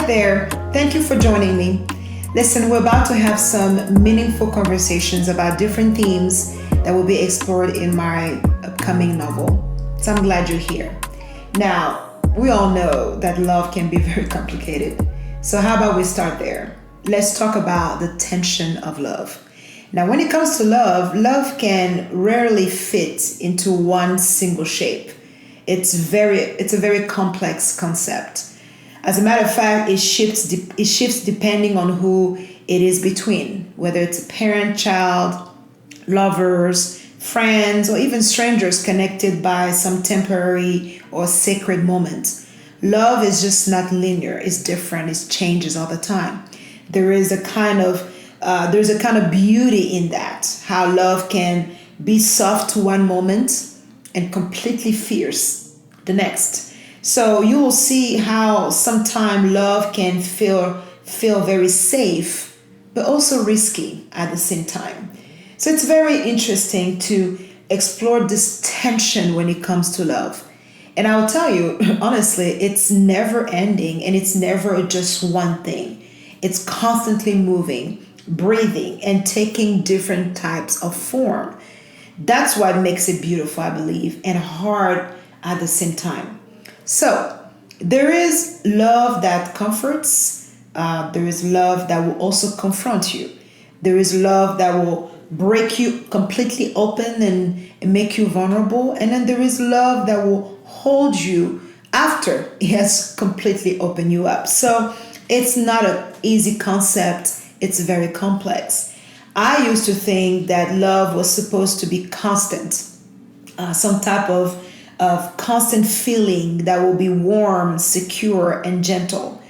Hi there. Thank you for joining me. Listen, we're about to have some meaningful conversations about different themes that will be explored in my upcoming novel. So I'm glad you're here. Now, we all know that love can be very complicated. So how about we start there? Let's talk about the tension of love. Now, when it comes to love, love can rarely fit into one single shape. It's a very complex concept. As a matter of fact, it shifts depending on who it is between, whether it's a parent, child, lovers, friends, or even strangers connected by some temporary or sacred moment. Love is just not linear. It's different. It changes all the time. There's a kind of beauty in that. How love can be soft one moment and completely fierce the next. So you will see how sometimes love can feel very safe, but also risky at the same time. So it's very interesting to explore this tension when it comes to love. And I'll tell you, honestly, it's never ending and it's never just one thing. It's constantly moving, breathing, and taking different types of form. That's what makes it beautiful, I believe, and hard at the same time. So there is love that comforts. There is love that will also confront you. There is love that will break you completely open and make you vulnerable. And then there is love that will hold you after it has completely opened you up. So it's not an easy concept. It's very complex. I used to think that love was supposed to be constant, some type of constant feeling that will be warm, secure, and gentle.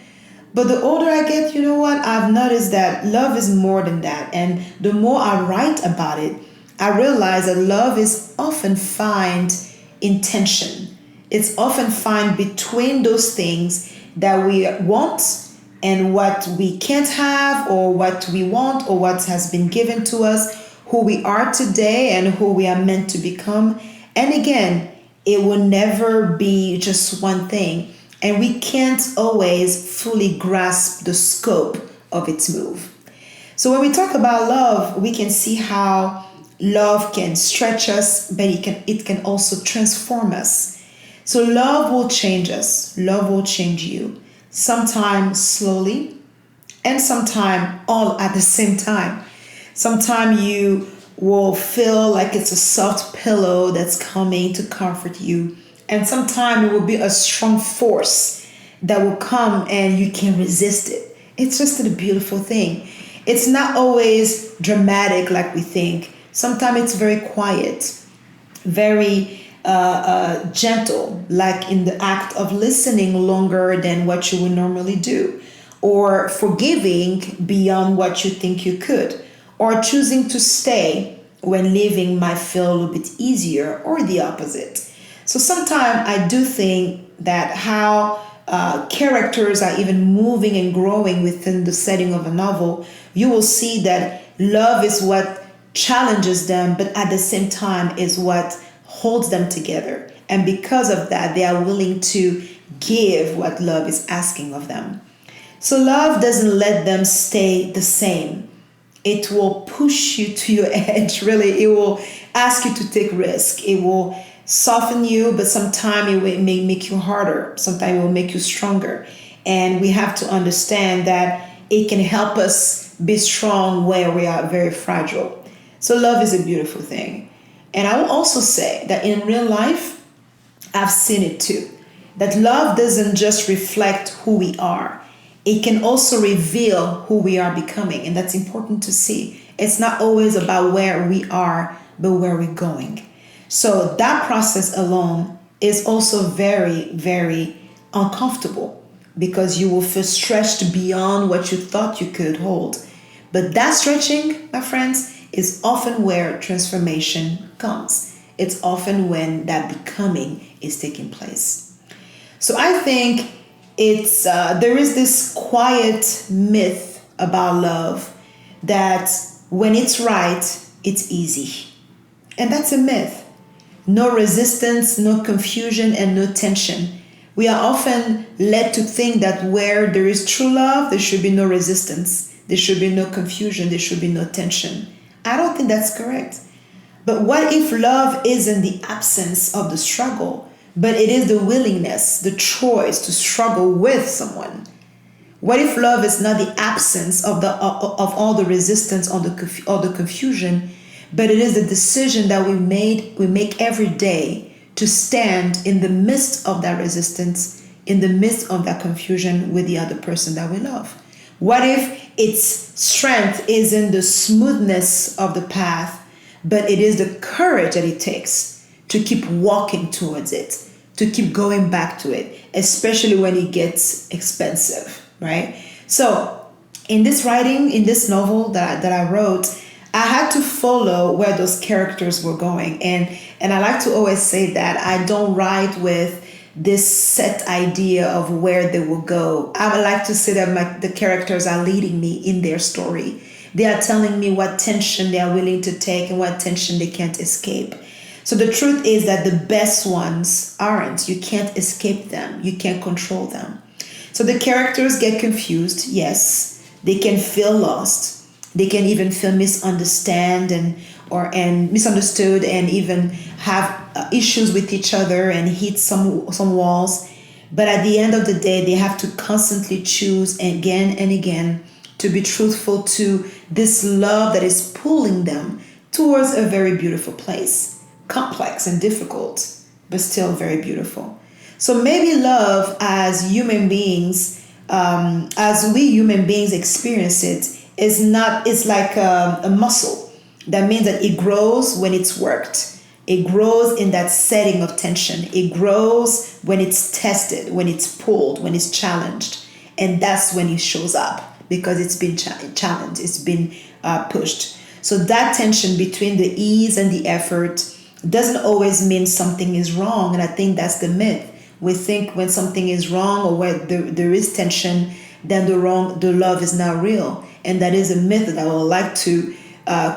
But the older I get, you know what? I've noticed that love is more than that. And the more I write about it, I realize that love is often found in tension. It's often found between those things that we want and what we can't have, or what we want, or what has been given to us, who we are today and who we are meant to become. And again, it will never be just one thing. And we can't always fully grasp the scope of its move. So when we talk about love, we can see how love can stretch us, but it can also transform us. So love will change us. Love will change you. Sometimes slowly, and sometimes all at the same time. Sometimes you will feel like it's a soft pillow that's coming to comfort you. And sometimes it will be a strong force that will come and you can resist it. It's just a beautiful thing. It's not always dramatic like we think. Sometimes it's very quiet, very gentle, like in the act of listening longer than what you would normally do, or forgiving beyond what you think you could, or choosing to stay when leaving might feel a little bit easier, or the opposite. So sometimes I do think that how characters are even moving and growing within the setting of a novel, you will see that love is what challenges them, but at the same time is what holds them together. And because of that, they are willing to give what love is asking of them. So love doesn't let them stay the same. It will push you to your edge, really. It will ask you to take risk. It will soften you, but sometimes it may make you harder. Sometimes it will make you stronger. And we have to understand that it can help us be strong where we are very fragile. So love is a beautiful thing. And I will also say that in real life, I've seen it too. That love doesn't just reflect who we are. It can also reveal who we are becoming. And that's important to see. It's not always about where we are, but where we're going. So that process alone is also very, very uncomfortable, because you will feel stretched beyond what you thought you could hold. But that stretching, my friends, is often where transformation comes. It's often when that becoming is taking place. So I think there is this quiet myth about love that when it's right, it's easy. And that's a myth. No resistance, no confusion, and no tension. We are often led to think that where there is true love, there should be no resistance, there should be no confusion, there should be no tension. I don't think that's correct. But what if love isn't the absence of the struggle, but it is the willingness, the choice to struggle with someone? What if love is not the absence of all the resistance or the confusion, but it is the decision that we make every day to stand in the midst of that resistance, in the midst of that confusion with the other person that we love? What if its strength is in the smoothness of the path, but it is the courage that it takes to keep walking towards it, to keep going back to it, especially when it gets expensive, right? So in this writing, in this novel that I wrote, I had to follow where those characters were going. And I like to always say that I don't write with this set idea of where they will go. I would like to say that the characters are leading me in their story. They are telling me what tension they are willing to take and what tension they can't escape. So the truth is that the best ones aren't. You can't escape them. You can't control them. So the characters get confused. Yes, they can feel lost. They can even feel misunderstood and even have issues with each other and hit some walls. But at the end of the day, they have to constantly choose again and again to be truthful to this love that is pulling them towards a very beautiful place. Complex and difficult, but still very beautiful. So maybe love as human beings, as we human beings experience it, it's like a muscle. That means that it grows when it's worked. It grows in that setting of tension. It grows when it's tested, when it's pulled, when it's challenged. And that's when it shows up because it's been challenged, it's been pushed. So that tension between the ease and the effort doesn't always mean something is wrong. And I think that's the myth. We think when something is wrong or where there is tension, then the love is not real. And that is a myth that I would like to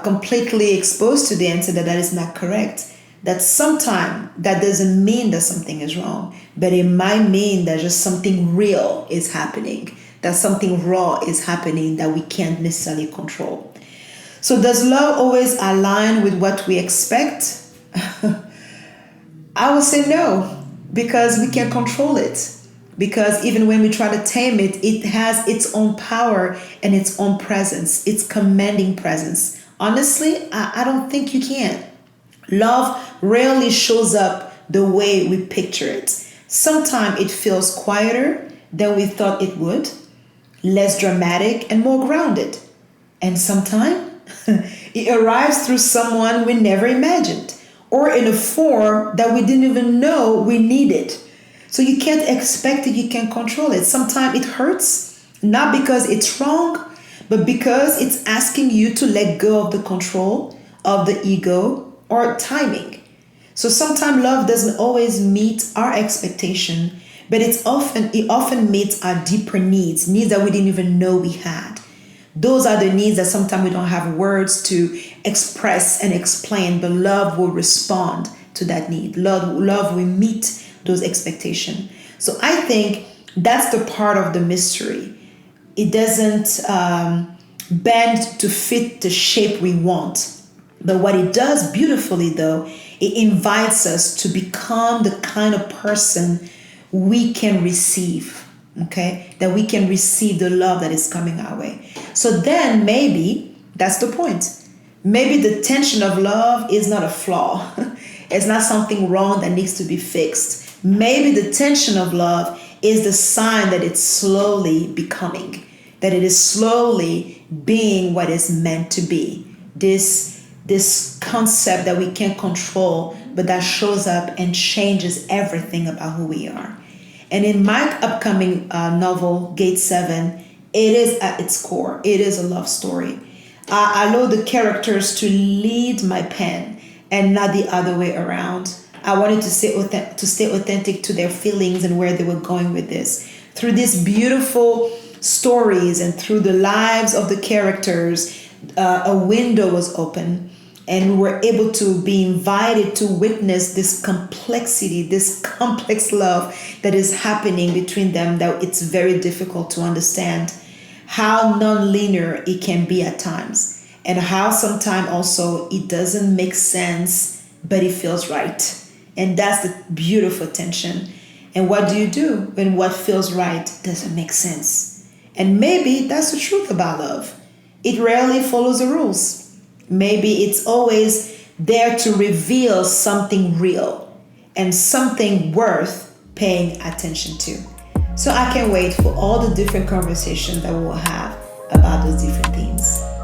completely expose today and say that is not correct. That sometimes that doesn't mean that something is wrong, but it might mean that just something real is happening, that something raw is happening that we can't necessarily control. So does love always align with what we expect? I would say no, because we can't control it. Because even when we try to tame it, it has its own power and its own presence, its commanding presence. Honestly, I don't think you can. Love rarely shows up the way we picture it. Sometimes it feels quieter than we thought it would, less dramatic and more grounded. And sometimes it arrives through someone we never imagined, or in a form that we didn't even know we needed. So you can't expect it, you can't control it. Sometimes it hurts, not because it's wrong, but because it's asking you to let go of the control of the ego or timing. So sometimes love doesn't always meet our expectation, but it often meets our deeper needs that we didn't even know we had. Those are the needs that sometimes we don't have words to express and explain, but love will respond to that need. Love will meet those expectations. So I think that's the part of the mystery. It doesn't bend to fit the shape we want. But what it does beautifully, though, it invites us to become the kind of person we can receive, okay? That we can receive the love that is coming our way. So then maybe that's the point. Maybe the tension of love is not a flaw. It's not something wrong that needs to be fixed. Maybe the tension of love is the sign that it's slowly becoming, that it is slowly being what it's meant to be. This concept that we can't control, but that shows up and changes everything about who we are. And in my upcoming novel, Gate 7, it is at its core, it is a love story. I allow the characters to lead my pen and not the other way around. I wanted to stay authentic to their feelings and where they were going with this. Through these beautiful stories and through the lives of the characters, a window was open And we were able to be invited to witness this complexity, this complex love that is happening between them, that it's very difficult to understand how non-linear it can be at times, and how sometimes also it doesn't make sense, but it feels right. And that's the beautiful tension. And what do you do when what feels right doesn't make sense? And maybe that's the truth about love. It rarely follows the rules. Maybe it's always there to reveal something real and something worth paying attention to. So I can't wait for all the different conversations that we'll have about those different themes.